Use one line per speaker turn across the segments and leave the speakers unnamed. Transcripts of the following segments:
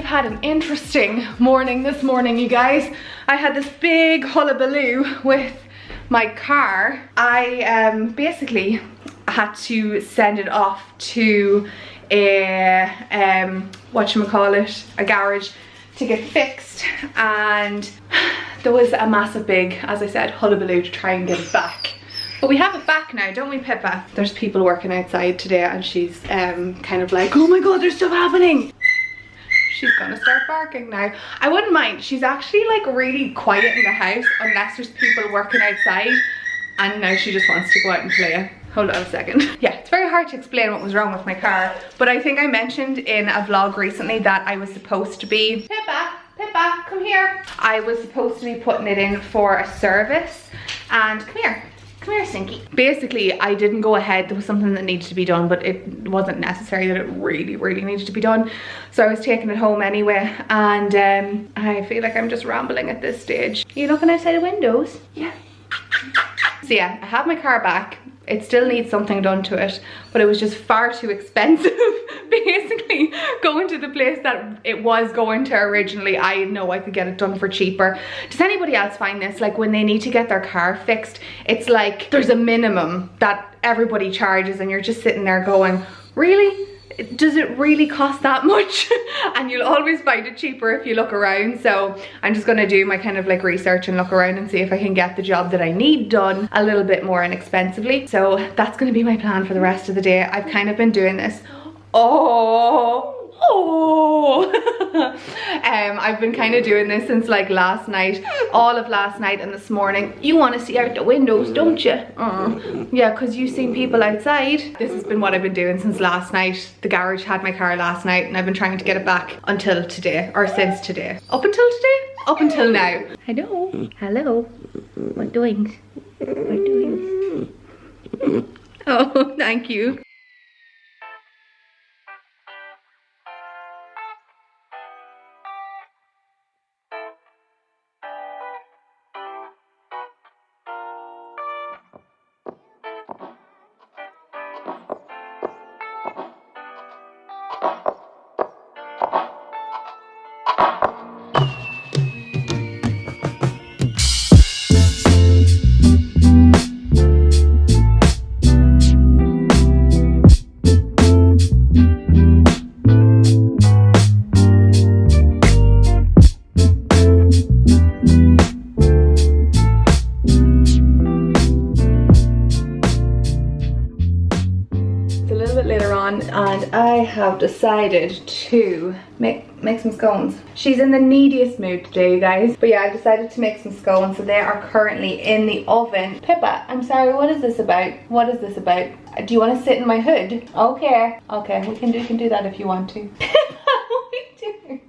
I've had an interesting morning this morning, you guys. I had this big hullabaloo with my car. I basically had to send it off to a whatchamacallit, a garage to get fixed, and there was a massive big, as I said, hullabaloo to try and get it back. But we have it back now, don't we, Pippa? There's people working outside today and she's kind of like, oh my god, there's stuff happening. She's gonna start barking now. I wouldn't mind. She's actually like really quiet in the house unless there's people working outside, and now she just wants to go out and play. Hold on a second. Yeah, it's very hard to explain what was wrong with my car, but I think I mentioned in a vlog recently that I was supposed to be, Pippa, come here. I was supposed to be putting it in for a service, and come here, Stinky. Basically, I didn't go ahead. There was something that needed to be done, but it wasn't necessary that it really needed to be done. So I was taking it home anyway, and I feel like I'm just rambling at this stage. Are you looking outside the windows? Yeah. So yeah, I have my car back. It still needs something done to it, but it was just far too expensive. Basically, going to the place that it was going to originally. I know I could get it done for cheaper. Does anybody else find this? Like when they need to get their car fixed, it's like there's a minimum that everybody charges and you're just sitting there going, really? Does it really cost that much? And you'll always find it cheaper if you look around. So I'm just gonna do my kind of like research and look around and see if I can get the job that I need done a little bit more inexpensively. So that's gonna be my plan for the rest of the day. I've kind of been doing this. I've been kind of doing this since like last night, all of last night and this morning. You want to see out the windows, don't you? Yeah, because you've seen people outside. This has been what I've been doing since last night. The garage had my car last night and I've been trying to get it back until today, or since today. Up until today? Up until now. Hello. What doing? Oh, thank you. And I have decided to make some scones. She's in the neediest mood today, you guys. But yeah, I've decided to make some scones. So they are currently in the oven. Pippa, I'm sorry, what is this about? What is this about? Do you want to sit in my hood? Okay. Okay, we can do that if you want to. Pippa, what are you doing?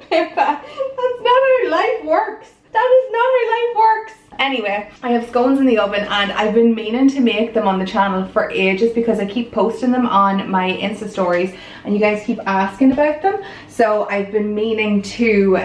Pippa, that's not how life works. That is not how life works. Anyway, I have scones in the oven and I've been meaning to make them on the channel for ages because I keep posting them on my Insta stories and you guys keep asking about them. So I've been meaning to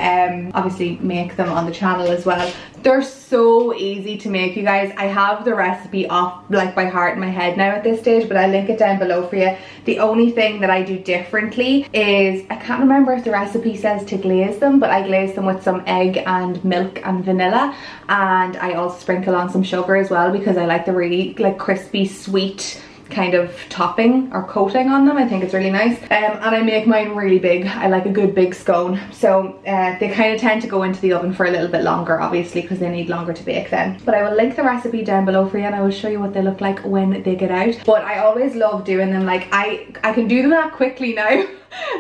obviously make them on the channel as well. They're so easy to make, you guys. I have the recipe off like by heart in my head now at this stage, but I'll link it down below for you. The only thing that I do differently is, I can't remember if the recipe says to glaze them, but I glaze them with some egg and milk and vanilla, and I also sprinkle on some sugar as well because I like the really like crispy sweet kind of topping or coating on them. I think it's really nice, and I make mine really big. I like a good big scone, so they kind of tend to go into the oven for a little bit longer, obviously, because they need longer to bake then. But I will link the recipe down below for you and I will show you what they look like when they get out. But I always love doing them. Like I can do them that quickly now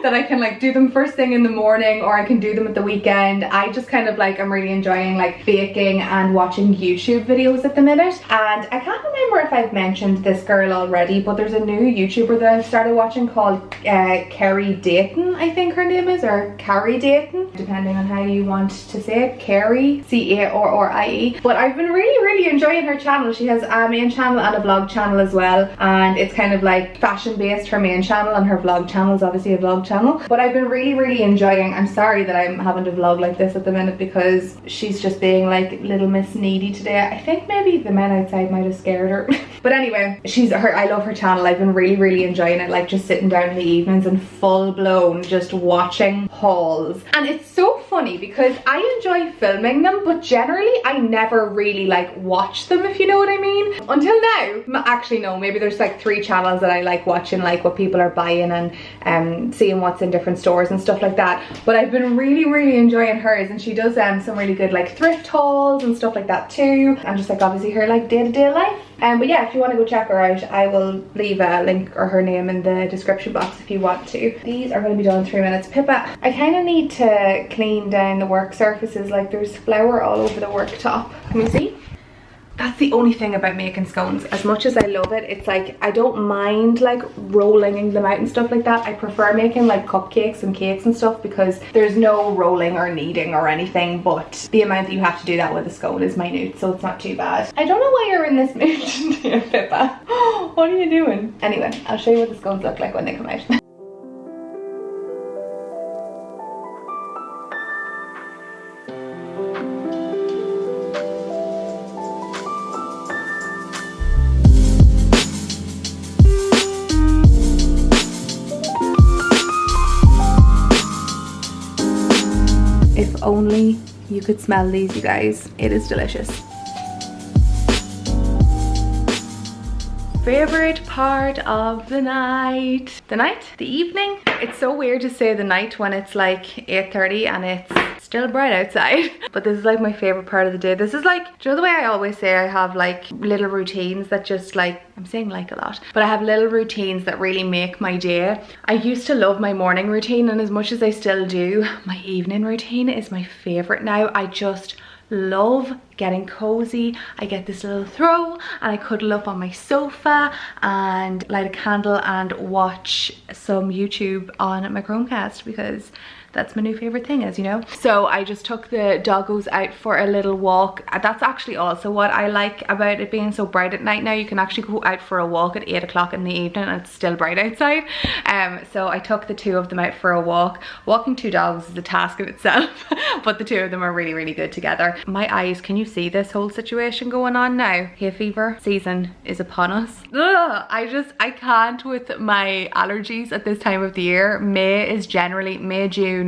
that I can like do them first thing in the morning, or I can do them at the weekend. I just kind of like, I'm really enjoying like baking and watching YouTube videos at the minute. And I can't remember if I've mentioned this girl already, but there's a new YouTuber that I've started watching called Carrie Dayton, I think her name is, or Carrie Dayton, depending on how you want to say it. Carrie, C-A-R-R-I-E. But I've been really enjoying her channel. She has a main channel and a vlog channel as well, and it's kind of like fashion based, her main channel, and her vlog channel is obviously a vlog vlog channel. But I've been really enjoying. I'm sorry that I'm having to vlog like this at the minute because she's just being like little Miss Needy today. I think maybe the men outside might have scared her. But anyway, I love her channel. I've been really enjoying it, like just sitting down in the evenings and full blown just watching hauls. And it's so funny because I enjoy filming them, but generally I never really like watch them, if you know what I mean. Until now. Actually no, maybe there's like 3 channels that I like watching, like what people are buying and seeing what's in different stores and stuff like that. But I've been really enjoying hers, and she does some really good like thrift hauls and stuff like that too, and just like obviously her like day-to-day life. But yeah, if you want to go check her out, I will leave a link or her name in the description box if you want to. These are going to be done in 3 minutes. Pippa, I kind of need to clean down the work surfaces. Like there's flour all over the worktop. Can you see? That's the only thing about making scones. As much as I love it, it's like I don't mind like rolling them out and stuff like that. I prefer making like cupcakes and cakes and stuff because there's no rolling or kneading or anything, but the amount that you have to do that with a scone is minute, so it's not too bad. I don't know why you're in this mood today, Pippa. What are you doing? Anyway, I'll show you what the scones look like when they come out. If only you could smell these, you guys. It is delicious. Favorite part of the night? The night? The evening? It's so weird to say the night when it's like 8:30 and it's still bright outside. But this is like my favorite part of the day. This is like, do you know the way I always say I have like little routines that just like, I'm saying like a lot, but I have little routines that really make my day. I used to love my morning routine, and as much as I still do, my evening routine is my favorite now. I just love getting cozy. I get this little throw and I cuddle up on my sofa and light a candle and watch some YouTube on my Chromecast because that's my new favorite thing, as you know. So I just took the doggos out for a little walk. That's actually also what I like about it being so bright at night now. You can actually go out for a walk at 8 o'clock in the evening and it's still bright outside. So I took the 2 of them out for a walk. Walking 2 dogs is a task in itself, but the 2 of them are really good together. My eyes, can you see this whole situation going on now? Hay fever season is upon us. Ugh, I can't with my allergies at this time of the year. May is generally, May, June,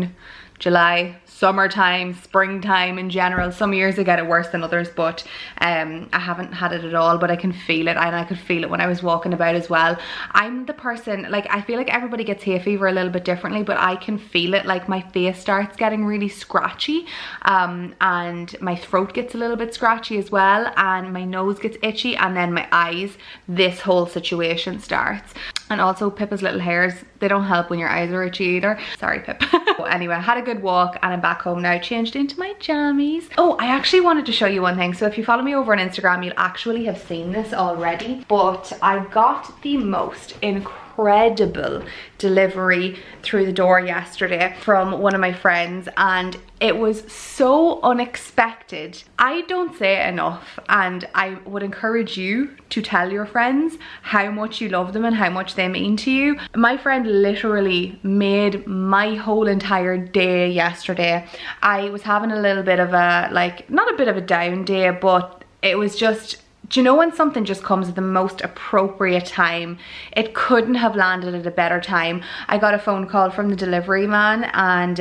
July, summertime, springtime in general. Some years I get it worse than others, but I haven't had it at all, but I can feel it, and I could feel it when I was walking about as well. I'm the person, like, I feel like everybody gets hay fever a little bit differently, but I can feel it. Like my face starts getting really scratchy, and my throat gets a little bit scratchy as well, and my nose gets itchy, and then my eyes, this whole situation starts. And also Pippa's little hairs, they don't help when your eyes are itchy either. Sorry, Pip. Anyway, I had a good walk and I'm back home now, changed into my jammies. Oh, I actually wanted to show you one thing. So if you follow me over on Instagram, you'll actually have seen this already. But I got the most incredible delivery through the door yesterday from one of my friends, and it was so unexpected. I don't say it enough, and I would encourage you to tell your friends how much you love them and how much they mean to you. My friend literally made my whole entire day yesterday. I was having a little bit of a, like, not a bit of a down day, but it was just, do you know when something just comes at the most appropriate time? It couldn't have landed at a better time. I got a phone call from the delivery man, and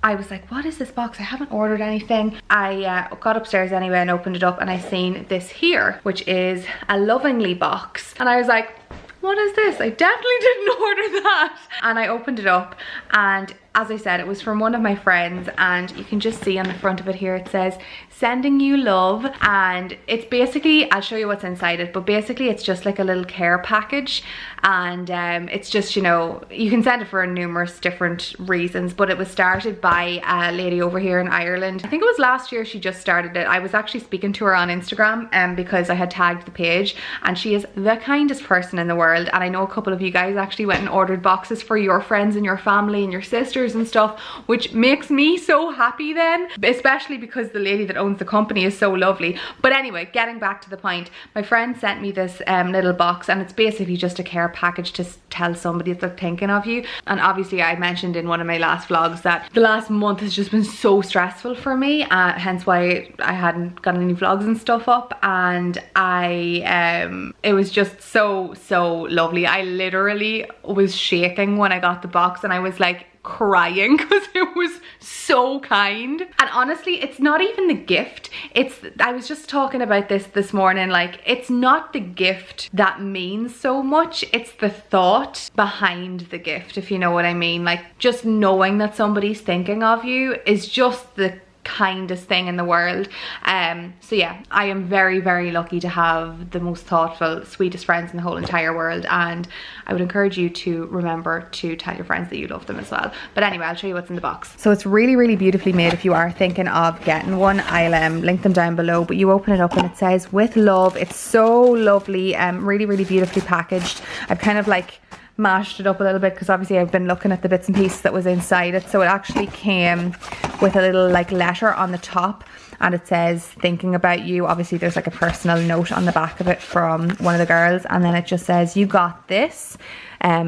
I was like, what is this box? I haven't ordered anything. I got upstairs anyway and opened it up, and I seen this here, which is a Lovingly box. And I was like, what is this? I definitely didn't order that. And I opened it up, and as I said, it was from one of my friends, and you can just see on the front of it here, it says, sending you love. And it's basically, I'll show you what's inside it, but basically it's just like a little care package. And it's just, you know, you can send it for numerous different reasons, but it was started by a lady over here in Ireland. I think it was last year she just started it. I was actually speaking to her on Instagram because I had tagged the page, and she is the kindest person in the world. And I know a couple of you guys actually went and ordered boxes for your friends and your family and your sisters posters and stuff, which makes me so happy then, especially because the lady that owns the company is so lovely. But anyway, getting back to the point, my friend sent me this little box, and it's basically just a care package to tell somebody that they're thinking of you. And obviously I mentioned in one of my last vlogs that the last month has just been so stressful for me, hence why I hadn't got any vlogs and stuff up, and it was just so lovely. I literally was shaking when I got the box, and I was like crying because it was so kind. And honestly, it's not even the gift, I was just talking about this morning, like, it's not the gift that means so much, it's the thought behind the gift, if you know what I mean. Like, just knowing that somebody's thinking of you is just the kindest thing in the world. So yeah, I am very lucky to have the most thoughtful, sweetest friends in the whole entire world, and I would encourage you to remember to tell your friends that you love them as well. But anyway, I'll show you what's in the box. So it's really beautifully made if you are thinking of getting one. I'll link them down below, but you open it up and it says with love. It's so lovely, really beautifully packaged. I've kind of like mashed it up a little bit because obviously I've been looking at the bits and pieces that was inside it. So it actually came with a little like letter on the top, and it says thinking about you. Obviously there's like a personal note on the back of it from one of the girls, and then it just says you got this,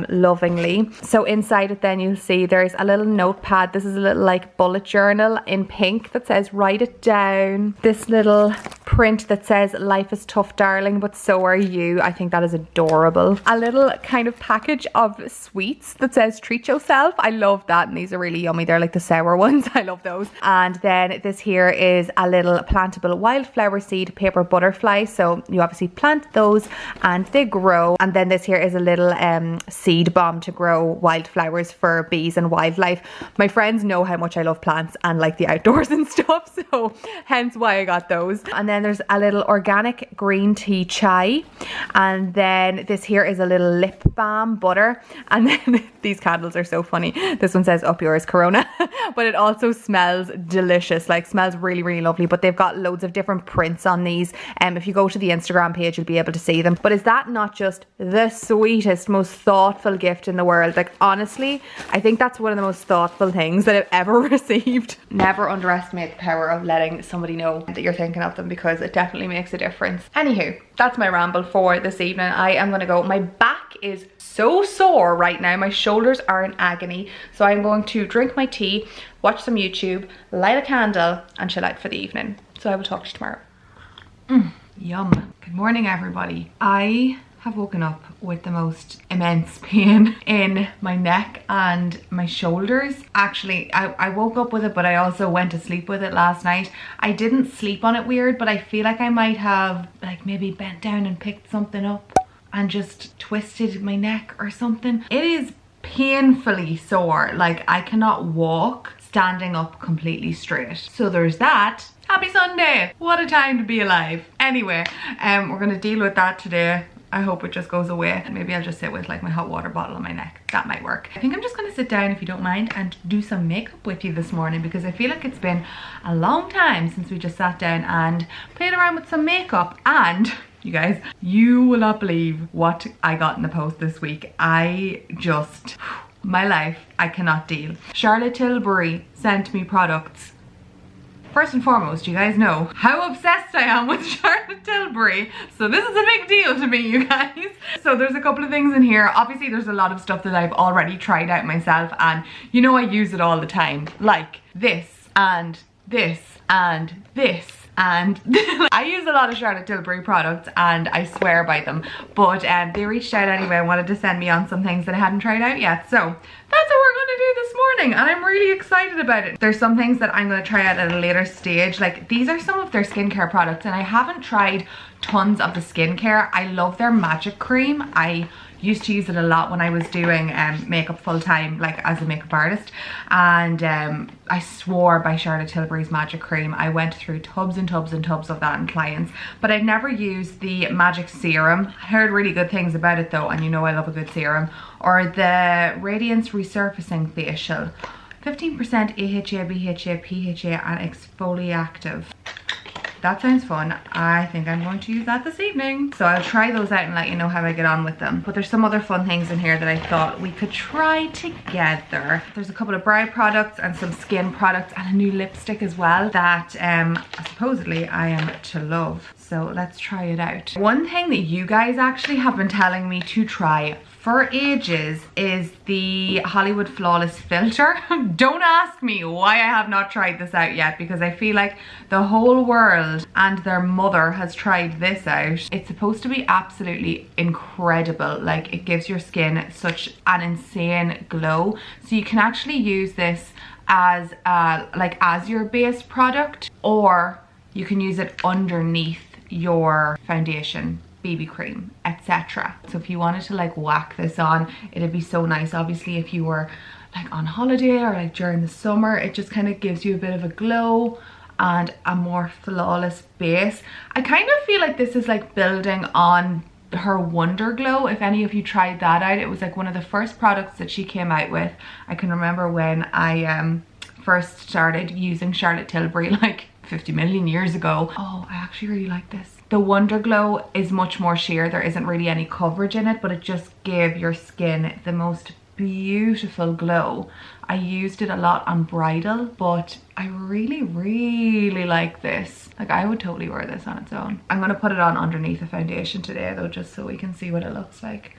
lovingly. So inside it then you'll see there's a little notepad. This is a little like bullet journal in pink that says write it down. This little print that says life is tough darling, but so are you. I think that is adorable. A little kind of package of sweets that says treat yourself. I love that, and these are really yummy. They're like the sour ones. I love those. And then this here is a little plantable wildflower seed paper butterfly. So you obviously plant those and they grow. And then this here is a little seed bomb to grow wildflowers for bees and wildlife. My friends know how much I love plants and like the outdoors and stuff, so hence why I got those. And then there's a little organic green tea chai, and then this here is a little lip balm butter, and then these candles are so funny. This one says up yours Corona but it also smells delicious, like smells really lovely. But they've got loads of different prints on these, if you go to the Instagram page you'll be able to see them. But is that not just the sweetest, most thoughtful gift in the world? Like honestly, I think that's one of the most thoughtful things that I've ever received. Never underestimate the power of letting somebody know that you're thinking of them, because it definitely makes a difference. Anywho, that's my ramble for this evening. I am gonna go. My back is so sore right now. My shoulders are in agony. So I'm going to drink my tea, watch some YouTube, light a candle, and chill out for the evening. So I will talk to you tomorrow. Yum. Good morning, everybody. I have woken up with the most immense pain in my neck and my shoulders. Actually, I woke up with it, but I also went to sleep with it last night. I didn't sleep on it weird, but I feel like I might have like maybe bent down and picked something up and just twisted my neck or something. It is painfully sore. Like I cannot walk standing up completely straight. So there's that. Happy Sunday. What a time to be alive. Anyway, we're gonna deal with that today. I hope it just goes away. Maybe I'll just sit with like my hot water bottle on my neck. That might work. I think I'm just gonna sit down, if you don't mind, and do some makeup with you this morning, because I feel like it's been a long time since we just sat down and played around with some makeup. And you guys, you will not believe what I got in the post this week. I just, my life, I cannot deal. Charlotte Tilbury sent me products. First and foremost, you guys know how obsessed I am with Charlotte Tilbury. So this is a big deal to me, you guys. So there's a couple of things in here. Obviously there's a lot of stuff that I've already tried out myself, and you know I use it all the time. Like this and this and this. And I use a lot of Charlotte Tilbury products and I swear by them, but they reached out anyway and wanted to send me on some things that I hadn't tried out yet. So that's what we're gonna do this morning, and I'm really excited about it. There's some things that I'm gonna try out at a later stage. Like these are some of their skincare products, and I haven't tried tons of the skincare. I love their magic cream. I used to use it a lot when I was doing makeup full time, like as a makeup artist, and I swore by Charlotte Tilbury's magic cream. I went through tubs and tubs and tubs of that in clients, but I'd never used the magic serum. I heard really good things about it though, and you know I love a good serum. Or the Radiance Resurfacing Facial, 15% AHA, BHA, PHA and exfoliative. that sounds fun. I think I'm going to use that this evening. So I'll try those out and let you know how I get on with them. But there's some other fun things in here that I thought we could try together. There's a couple of brow products and some skin products and a new lipstick as well that supposedly I am to love. So let's try it out. One thing that you guys actually have been telling me to try for ages is the Hollywood Flawless filter. Don't ask me why I have not tried this out yet, because I feel like the whole world and their mother has tried this out. It's supposed to be absolutely incredible. Like, it gives your skin such an insane glow. So you can actually use this as as your base product, or you can use it underneath your foundation, BB cream, etc. So if you wanted to like whack this on, it'd be so nice. Obviously if you were like on holiday or like during the summer, it just kind of gives you a bit of a glow and a more flawless base. I kind of feel like this is like building on her Wonder Glow. If any of you tried that out, it was like one of the first products that she came out with. I can remember when I first started using Charlotte Tilbury like 50 million years ago. Oh, I actually really like this. The Wonder Glow is much more sheer. There isn't really any coverage in it, but it just gave your skin the most beautiful glow. I used it a lot on bridal, but I really like this. Like, I would totally wear this on its own. I'm gonna put it on underneath the foundation today though, just so we can see what it looks like.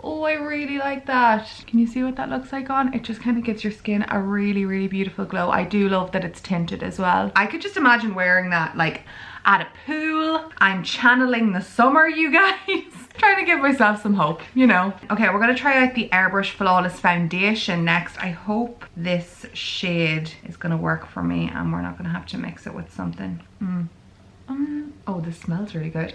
Oh, I really like that. Can you see what that looks like on? It just kind of gives your skin a really beautiful glow. I do love that it's tinted as well. I could just imagine wearing that like at a pool. I'm channeling the summer, you guys. Trying to give myself some hope, you know. Okay, we're gonna try out the Airbrush Flawless Foundation next. I hope this shade is gonna work for me and we're not gonna have to mix it with something. Oh, this smells really good.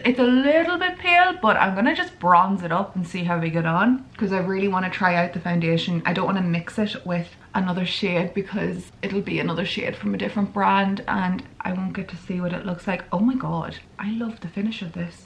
It's a little bit pale, but I'm gonna just bronze it up and see how we get on, because I really want to try out the foundation. I don't want to mix it with another shade because it'll be another shade from a different brand and I won't get to see what it looks like. Oh my god, I love the finish of this.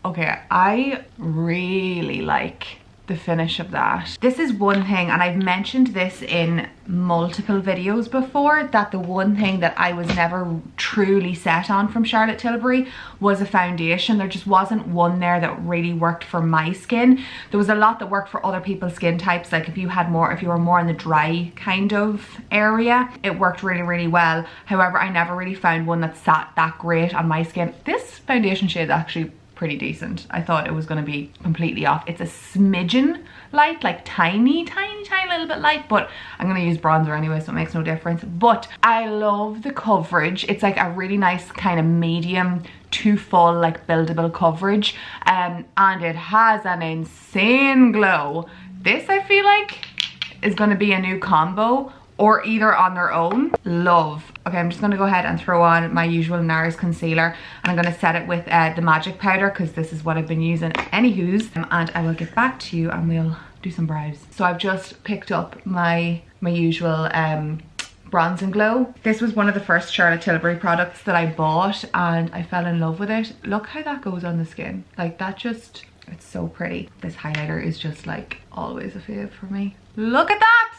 Okay, I really like the finish of that. This is one thing, and I've mentioned this in multiple videos before, that the one thing that I was never truly set on from Charlotte Tilbury was a foundation. There just wasn't one there that really worked for my skin. There was a lot that worked for other people's skin types. Like if you were more in the dry kind of area, it worked really well. However, I never really found one that sat that great on my skin. This foundation shade is actually pretty decent. I thought it was going to be completely off. It's a smidgen light, like tiny little bit light, but I'm going to use bronzer anyway, so it makes no difference. But I love the coverage. It's like a really nice kind of medium to full like buildable coverage, and it has an insane glow. This I feel like is going to be a new combo, or either on their own. Love. Okay, I'm just gonna go ahead and throw on my usual NARS concealer, and I'm gonna set it with the magic powder because this is what I've been using anywho's, and I will get back to you and we'll do some brows. So I've just picked up my usual Bronze and Glow. This was one of the first Charlotte Tilbury products that I bought and I fell in love with it. Look how that goes on the skin. Like that just, it's so pretty. This highlighter is just like always a fave for me. Look at that!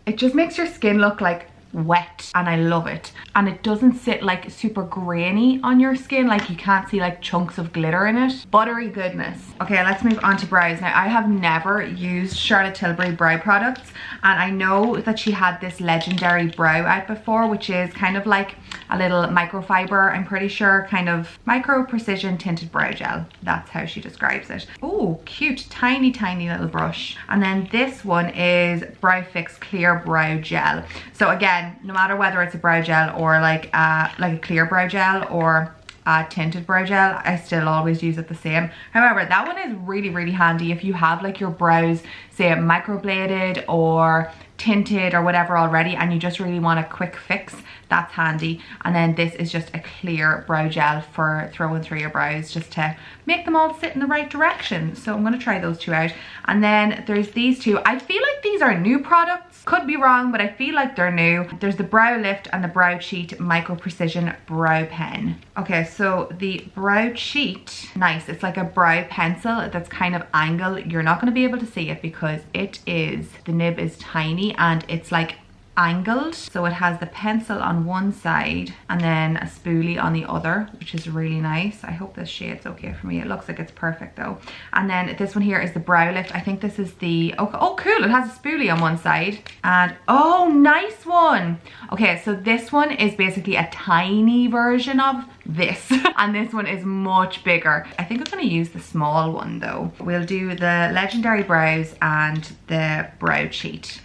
It just makes your skin look like wet and I love it, and it doesn't sit like super grainy on your skin, like you can't see like chunks of glitter in it. Buttery goodness. Okay, let's move on to brows. Now I have never used Charlotte Tilbury brow products, and I know that she had this legendary brow out before, which is kind of like a little microfiber, I'm pretty sure, kind of micro precision tinted brow gel. That's how she describes it. Oh, cute, tiny little brush. And then this one is Brow Fix Clear Brow Gel. So again, no matter whether it's a brow gel or like a clear brow gel or a tinted brow gel, I still always use it the same. However, that one is really handy if you have like your brows, say microbladed or tinted or whatever already, and you just really want a quick fix. That's handy. And then this is just a clear brow gel for throwing through your brows, just to make them all sit in the right direction. So I'm going to try those two out. And then there's these two. I feel like these are new products. Could be wrong, but I feel like they're new. There's the Brow Lift and the Brow Cheat Micro Precision Brow Pen. Okay, so the Brow Cheat, nice. It's like a brow pencil that's kind of angled. You're not going to be able to see it because it is, the nib is tiny and it's like angled, so it has the pencil on one side and then a spoolie on the other, which is really nice. I hope this shade's okay for me. It looks like it's perfect though. And then this one here is the brow lift. I think this is the, oh cool, it has a spoolie on one side. And oh, nice one. Okay, so this one is basically a tiny version of this and this one is much bigger. I think I'm going to use the small one though. We'll do the Legendary Brows and the brow cheat.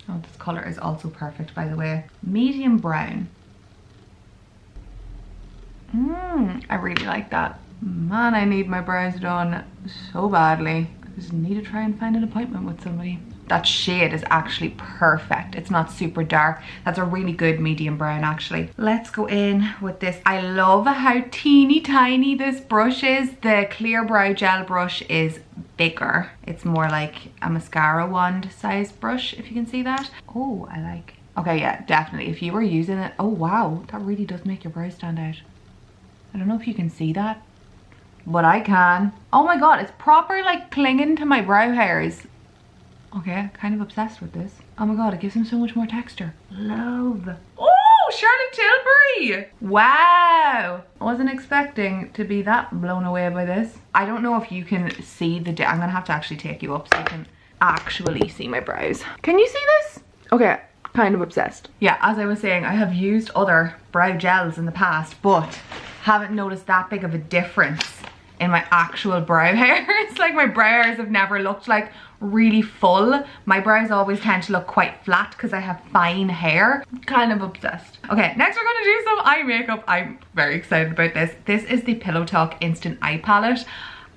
Oh, this colour is also perfect, by the way. Medium brown. I really like that. Man, I need my brows done so badly. I just need to try and find an appointment with somebody. That shade is actually perfect. It's not super dark. That's a really good medium brown actually. Let's go in with this. I love how teeny tiny this brush is. The clear brow gel brush is bigger. It's more like a mascara wand size brush, if you can see that. Oh, I like. Okay, yeah, definitely. If you were using it, oh wow, that really does make your brows stand out. I don't know if you can see that, but I can. Oh my god, it's proper like clinging to my brow hairs. Okay, kind of obsessed with this. Oh my god, it gives them so much more texture. Love. Oh, Charlotte Tilbury! Wow! I wasn't expecting to be that blown away by this. I don't know if you can see the, I'm gonna have to actually take you up so you can actually see my brows. Can you see this? Okay, kind of obsessed. Yeah, as I was saying, I have used other brow gels in the past, but haven't noticed that big of a difference in my actual brow hairs. Like my brow hairs have never looked like really full. My brows always tend to look quite flat because I have fine hair. Kind of obsessed. Okay, next we're going to do some eye makeup. I'm very excited about this. This is the Pillow Talk Instant Eye Palette.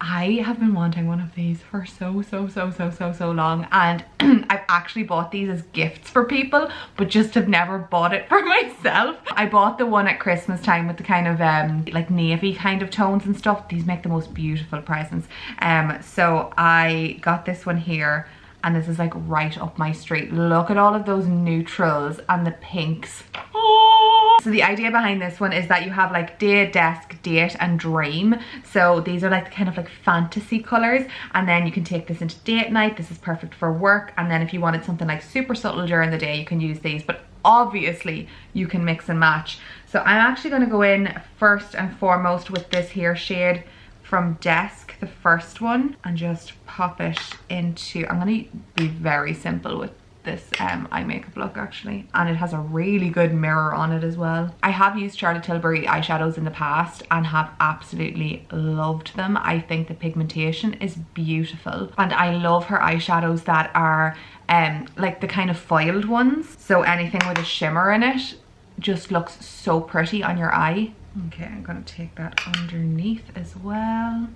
I have been wanting one of these for so long, and I've actually bought these as gifts for people but just have never bought it for myself. I bought the one at Christmas time with the kind of like navy kind of tones and stuff. These make the most beautiful presents. So I got this one here and this is like right up my street. Look at all of those neutrals and the pinks. Oh. So the idea behind this one is that you have like day, desk, date and dream. So these are like the kind of like fantasy colors, and then you can take this into date night. This is perfect for work, and then if you wanted something like super subtle during the day, you can use these, but obviously you can mix and match. So I'm actually going to go in first and foremost with this here shade from Desk, the first one, and just pop it into, I'm going to be very simple with this eye makeup look actually, and it has a really good mirror on it as well. I have used Charlotte Tilbury eyeshadows in the past and have absolutely loved them. I think the pigmentation is beautiful, and I love her eyeshadows that are like the kind of foiled ones, so anything with a shimmer in it just looks so pretty on your eye. Okay, I'm gonna take that underneath as well.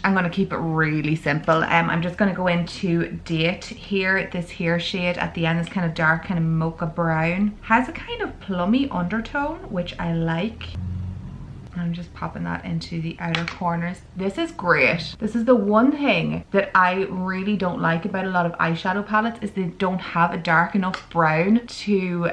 I'm going to keep it really simple. I'm just going to go into Date here. This here shade at the end is kind of dark, kind of mocha brown. Has a kind of plummy undertone, which I like. I'm just popping that into the outer corners. This is great. This is the one thing that I really don't like about a lot of eyeshadow palettes, is they don't have a dark enough brown to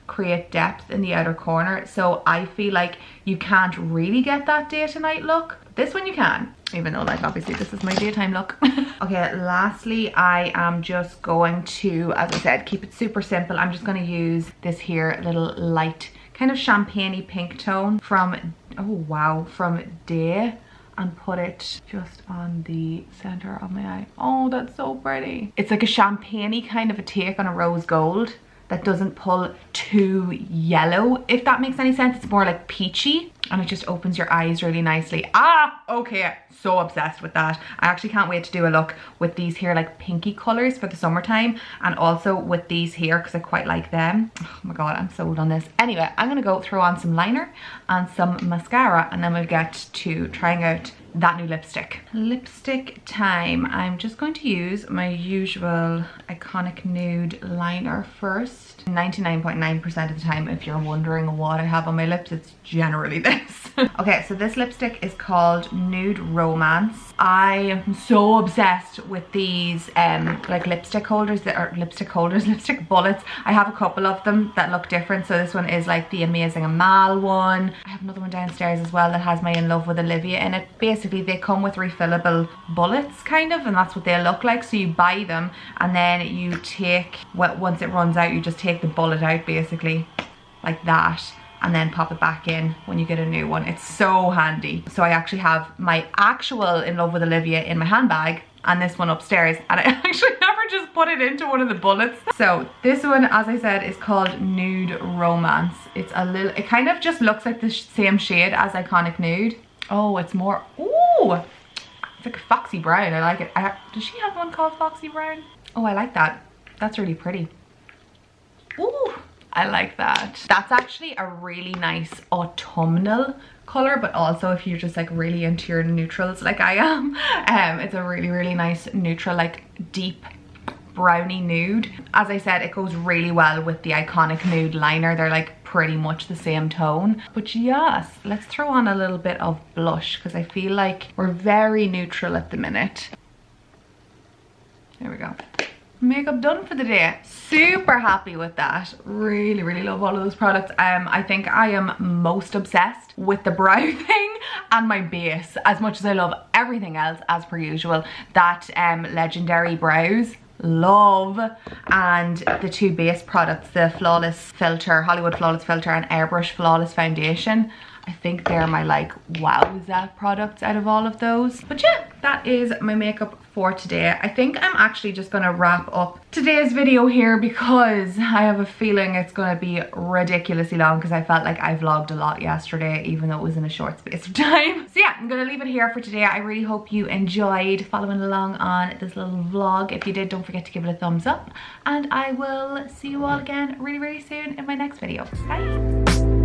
create depth in the outer corner. So I feel like you can't really get that day to night look. This one you can, even though like obviously this is my daytime look. Okay, lastly I am just going to, as I said, keep it super simple. I'm just going to use this here little light kind of champagne-y pink tone from, oh wow, from Day, and put it just on the center of my eye. Oh, that's so pretty. It's like a champagne-y kind of a take on a rose gold that doesn't pull too yellow, if that makes any sense. It's more like peachy, and it just opens your eyes really nicely. Ah, okay, so obsessed with that. I actually can't wait to do a look with these here like pinky colors for the summertime, and also with these here because I quite like them. Oh my god, I'm sold on this. Anyway, I'm gonna go throw on some liner and some mascara, and then we'll get to trying out that new lipstick. Lipstick time. I'm just going to use my usual iconic nude liner first. 99.9% of the time, if you're wondering what I have on my lips, it's generally this. Okay, so this lipstick is called Nude Romance. I am so obsessed with these like lipstick holders that are lipstick bullets. I have a couple of them that look different. So this one is like the Amazing Amal one. I have another one downstairs as well that has my In Love with Olivia in it. Basically basically they come with refillable bullets kind of, and that's what they look like. So you buy them and then you take, well, once it runs out, you just take the bullet out basically like that, and then pop it back in when you get a new one. It's so handy. So I actually have my actual In Love with Olivia in my handbag and this one upstairs, and I actually never just put it into one of the bullets. So this one, as I said, is called Nude Romance. It's a little, it kind of just looks like the same shade as Iconic Nude. Oh, it's more, ooh, it's like a foxy brown. I like it. Does she have one called Foxy Brown? Oh, I like that. That's really pretty. Ooh, I like that. That's actually a really nice autumnal color, but also if you're just like really into your neutrals like I am, it's a really, really nice neutral, like deep brownie nude. As I said, it goes really well with the Iconic Nude liner. They're like pretty much the same tone. But yes, let's throw on a little bit of blush because I feel like we're very neutral at the minute. There we go. Makeup done for the day. Super happy with that. Really, really love all of those products. I think I am most obsessed with the brow thing and my base, as much as I love everything else as per usual. That Legendary Brows, love, and the two base products, the Flawless Filter, Hollywood Flawless Filter, and Airbrush Flawless Foundation. I think they're my like wowza products out of all of those. But yeah, that is my makeup for today. I think I'm actually just gonna wrap up today's video here because I have a feeling it's gonna be ridiculously long because I felt like I vlogged a lot yesterday even though it was in a short space of time. So yeah, I'm gonna leave it here for today. I really hope you enjoyed following along on this little vlog. If you did, don't forget to give it a thumbs up, and I will see you all again really, really soon in my next video. Bye.